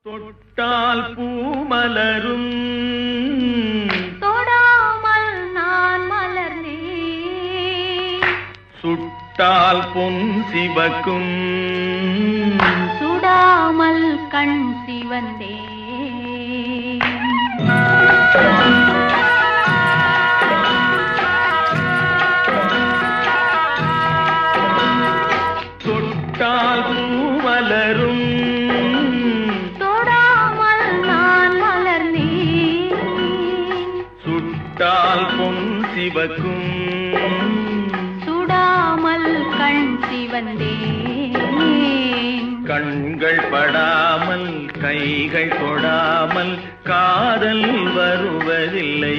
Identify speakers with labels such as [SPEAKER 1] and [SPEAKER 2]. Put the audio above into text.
[SPEAKER 1] தொட்டால் பூமலரும்
[SPEAKER 2] தொடாமல் நான் மலர்ந்தேன்.
[SPEAKER 1] சுட்டால் பொன் சிவக்கும்
[SPEAKER 2] சுடாமல் கண் சிவந்தேன்.
[SPEAKER 1] தொட்டால் பூமலரும்
[SPEAKER 2] தொடாமல் நான் மலர்ந்தேன்.
[SPEAKER 1] சுட்டால் பொன் சிவக்கும்
[SPEAKER 2] சுடாமல் கண் சிவந்தேன்.
[SPEAKER 1] கண்கள் படாமல் கைகள் தொடாமல் காதல் வருவதில்லை.